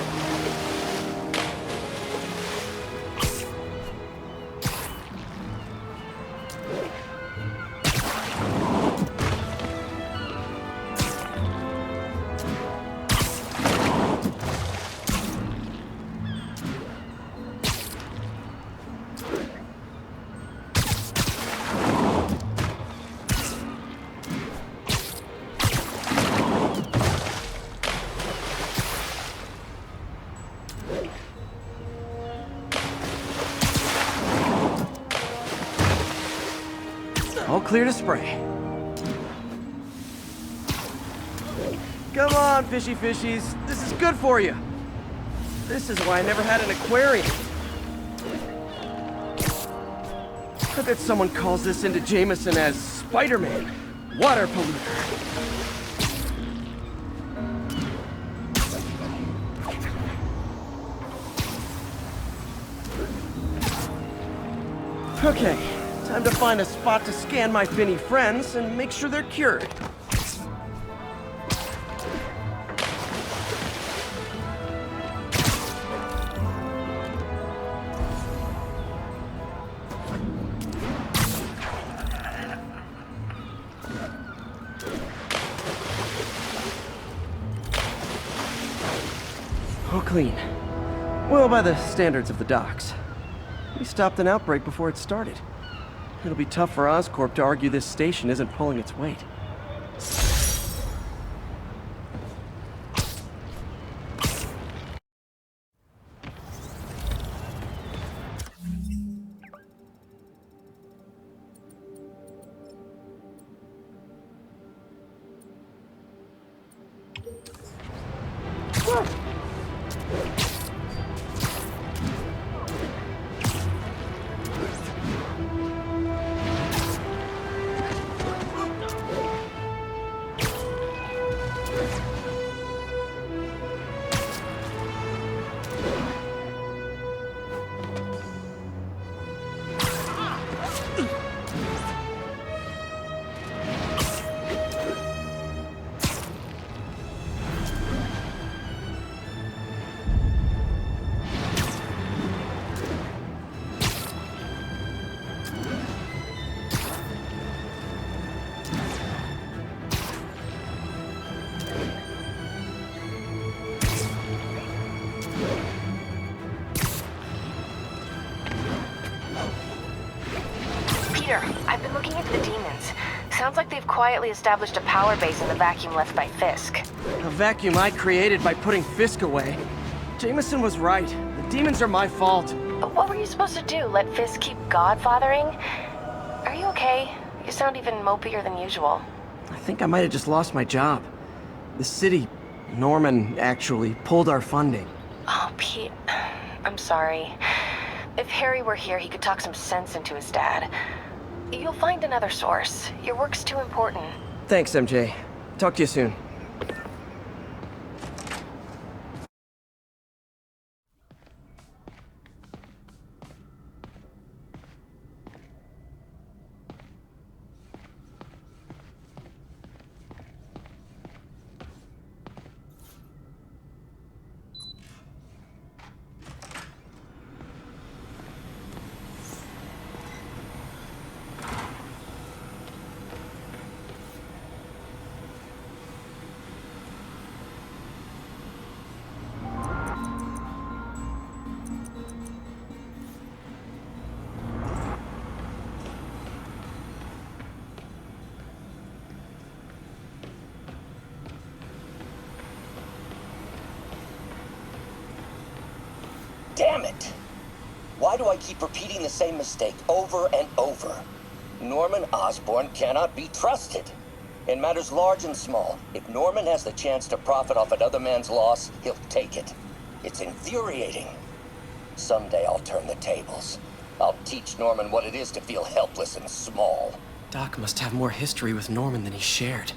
All clear to spray. Come on, fishy fishies. This is good for you. This is why I never had an aquarium. I bet someone calls this into Jameson as Spider-Man, water polluter. Okay. Time to find a spot to scan my finny friends and make sure they're cured. All clean. Well, by the standards of the docks. We stopped an outbreak before it started. It'll be tough for Oscorp to argue this station isn't pulling its weight. I've been looking into the demons. Sounds like they've quietly established a power base in the vacuum left by Fisk. A vacuum I created by putting Fisk away. Jameson was right. The demons are my fault. But what were you supposed to do? Let Fisk keep godfathering? Are you okay? You sound even mopier than usual. I think I might have just lost my job. The city, Norman, actually, pulled our funding. Oh, Pete. I'm sorry. If Harry were here, he could talk some sense into his dad. You'll find another source. Your work's too important. Thanks, MJ. Talk to you soon. Damn it! Why do I keep repeating the same mistake over and over? Norman Osborn cannot be trusted. In matters large and small, if Norman has the chance to profit off another man's loss, he'll take it. It's infuriating. Someday I'll turn the tables. I'll teach Norman what it is to feel helpless and small. Doc must have more history with Norman than he shared.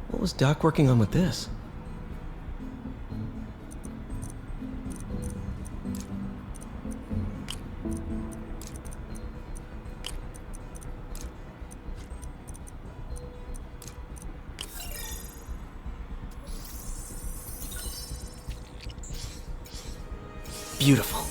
What was Doc working on with this? Beautiful.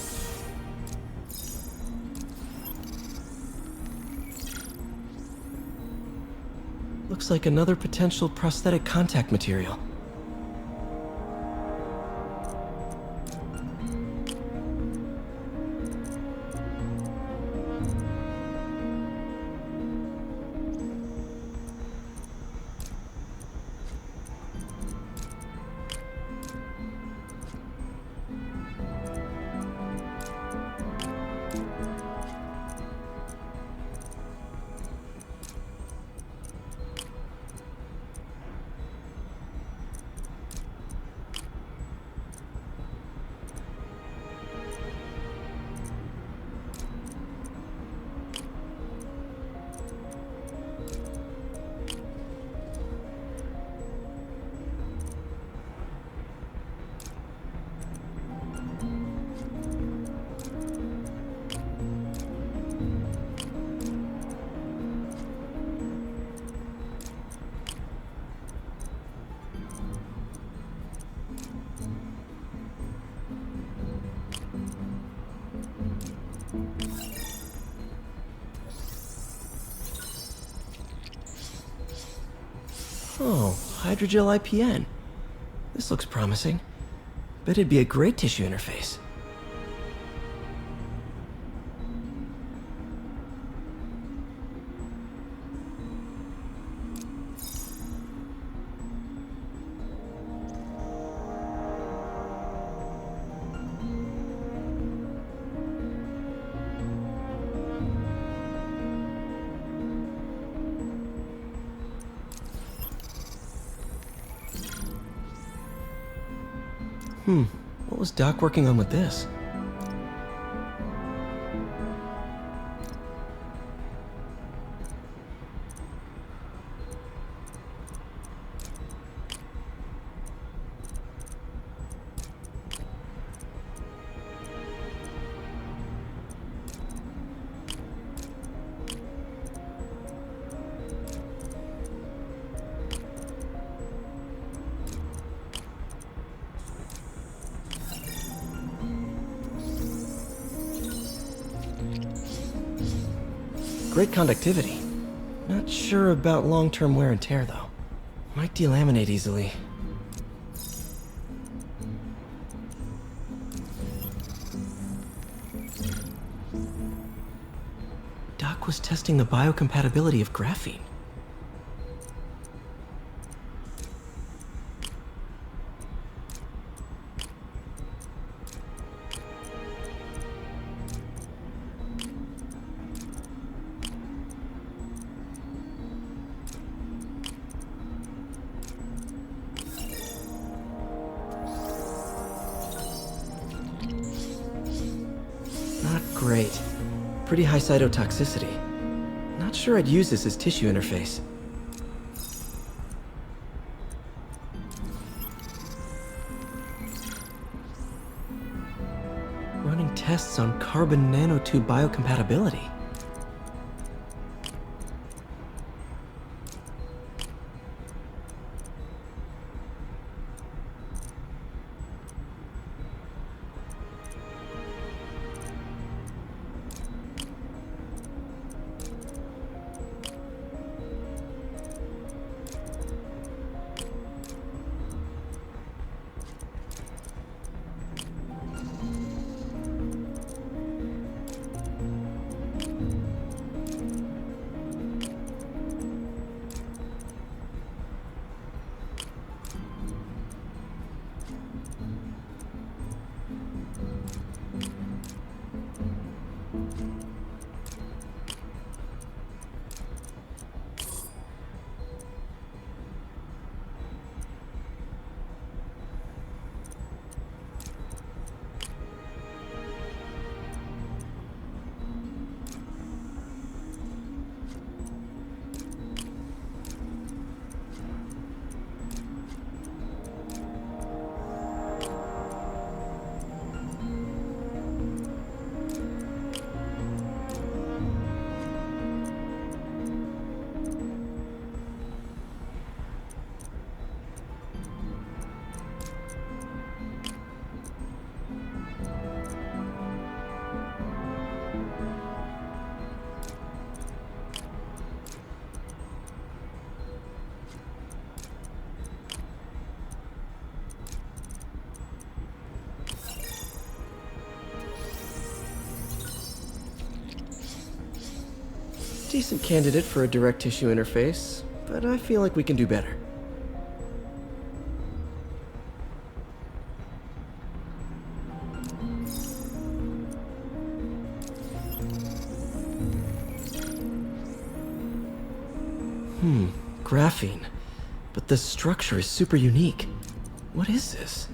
Looks like another potential prosthetic contact material. Oh, hydrogel IPN. This looks promising. Bet it'd be a great tissue interface. What was Doc working on with this? Great conductivity. Not sure about long-term wear and tear, though. Might delaminate easily. Doc was testing the biocompatibility of graphene. Great. Pretty high cytotoxicity. Not sure I'd use this as tissue interface. Running tests on carbon nanotube biocompatibility. Decent candidate for a direct tissue interface, but I feel like we can do better. Graphene. But the structure is super unique. What is this?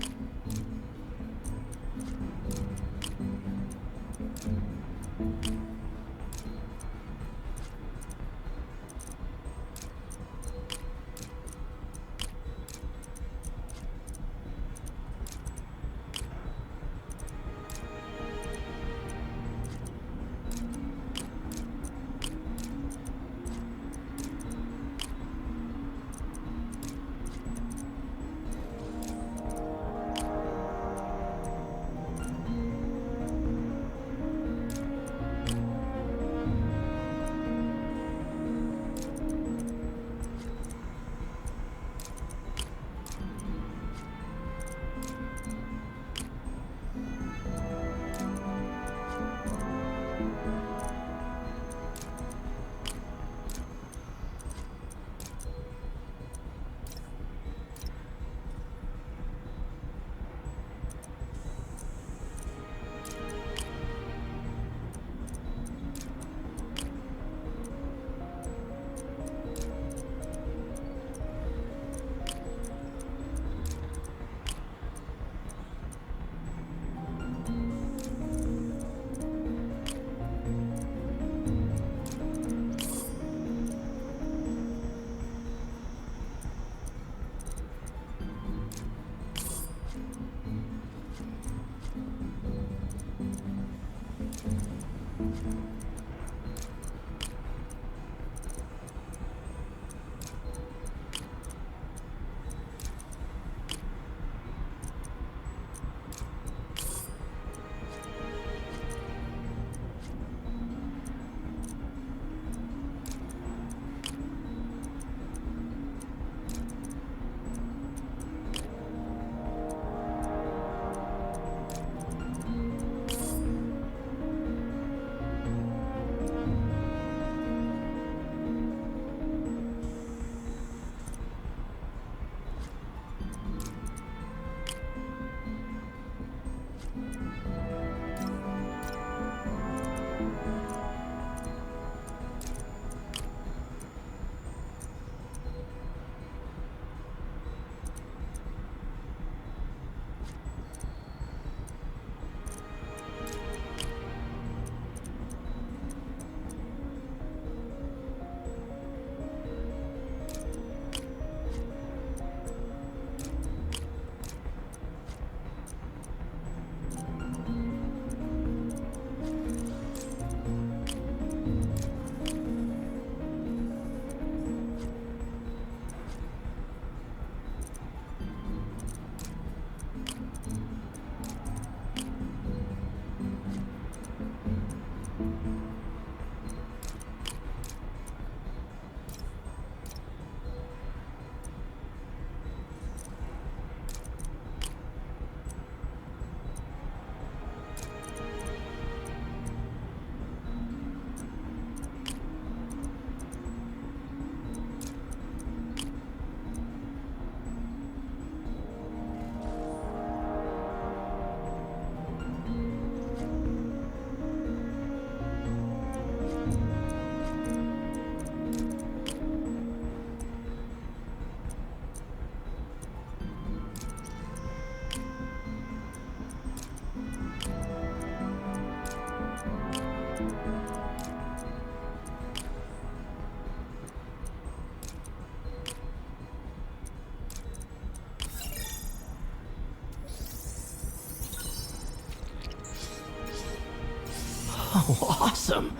Oh, awesome!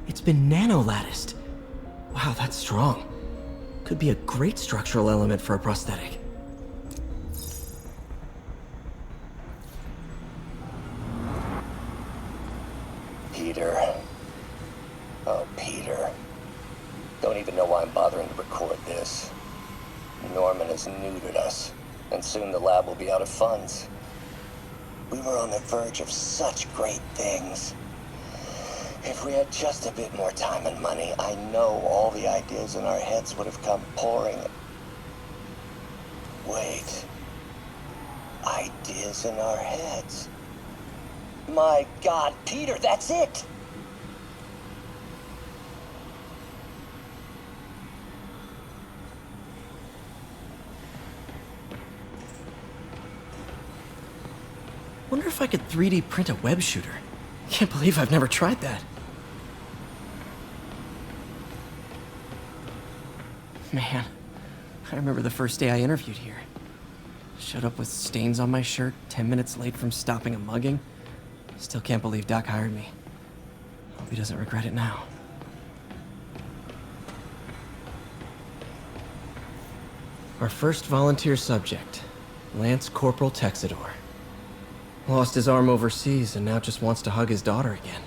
It's been nano-latticed. Wow, that's strong. Could be a great structural element for a prosthetic. Peter. Oh, Peter. Don't even know why I'm bothering to record this. Norman has neutered us, and soon the lab will be out of funds. We were on the verge of such great things. If we had just a bit more time and money, I know all the ideas in our heads would have come pouring. Wait. Ideas in our heads. My God, Peter, that's it! Wonder if I could 3D print a web shooter. Can't believe I've never tried that. Man, I remember the first day I interviewed here. Showed up with stains on my shirt, 10 minutes late from stopping a mugging. Still can't believe Doc hired me. Hope he doesn't regret it now. Our first volunteer subject, Lance Corporal Texidor. Lost his arm overseas and now just wants to hug his daughter again.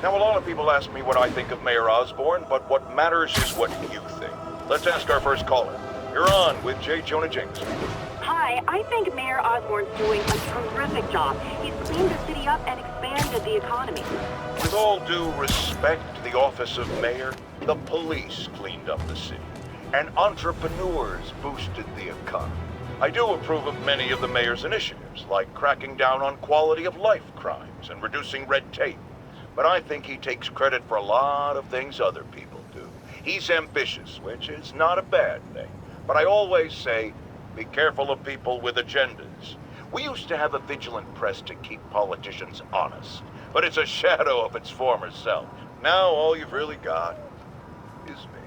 Now, a lot of people ask me what I think of Mayor Osborn, but what matters is what you think. Let's ask our first caller. You're on with J. Jonah Jameson. Hi, I think Mayor Osborn's doing a terrific job. He's cleaned the city up and expanded the economy. With all due respect to the office of mayor, the police cleaned up the city, and entrepreneurs boosted the economy. I do approve of many of the mayor's initiatives, like cracking down on quality of life crimes and reducing red tape. But I think he takes credit for a lot of things other people do. He's ambitious, which is not a bad thing. But I always say, be careful of people with agendas. We used to have a vigilant press to keep politicians honest, but it's a shadow of its former self. Now all you've really got is me.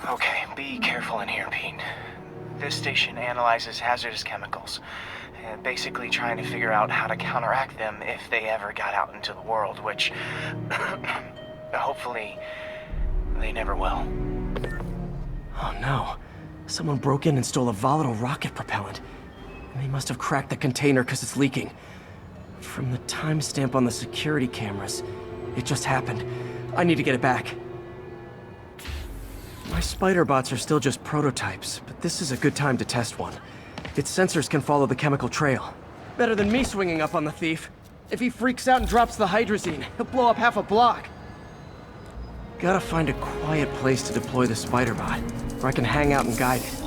Okay, be careful in here, Pete. This station analyzes hazardous chemicals, basically trying to figure out how to counteract them if they ever got out into the world, which hopefully they never will. Oh no. Someone broke in and stole a volatile rocket propellant. And they must have cracked the container because it's leaking. From the timestamp on the security cameras, it just happened. I need to get it back. My spider bots are still just prototypes, but this is a good time to test one. Its sensors can follow the chemical trail. Better than me swinging up on the thief. If he freaks out and drops the hydrazine, he'll blow up half a block. Gotta find a quiet place to deploy the spider bot, where I can hang out and guide it.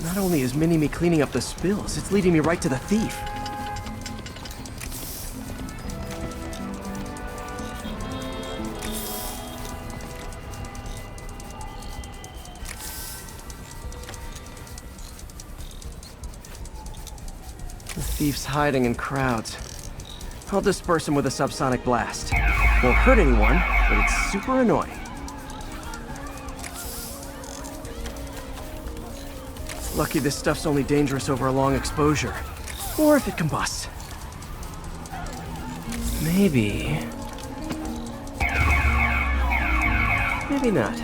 Not only is Mini-Me cleaning up the spills, it's leading me right to the thief. The thief's hiding in crowds. I'll disperse him with a subsonic blast. Won't hurt anyone, but it's super annoying. Lucky this stuff's only dangerous over a long exposure. Or if it combusts. Maybe... maybe not.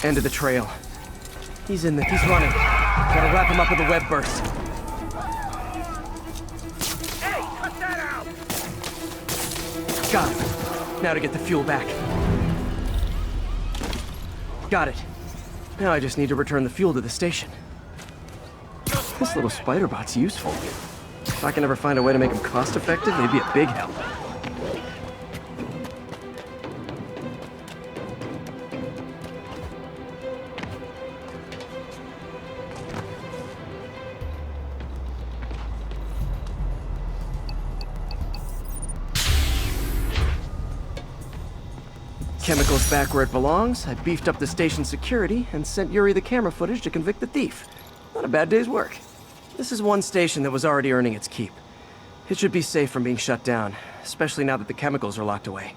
End of the trail. He's running. Gotta wrap him up with a web burst. Hey, cut that out! Got it. Now to get the fuel back. Got it. Now I just need to return the fuel to the station. This little spider bot's useful. If I can ever find a way to make them cost-effective, they'd be a big help. Chemicals back where it belongs. I beefed up the station's security and sent Yuri the camera footage to convict the thief. Not a bad day's work. This is one station that was already earning its keep. It should be safe from being shut down, especially now that the chemicals are locked away.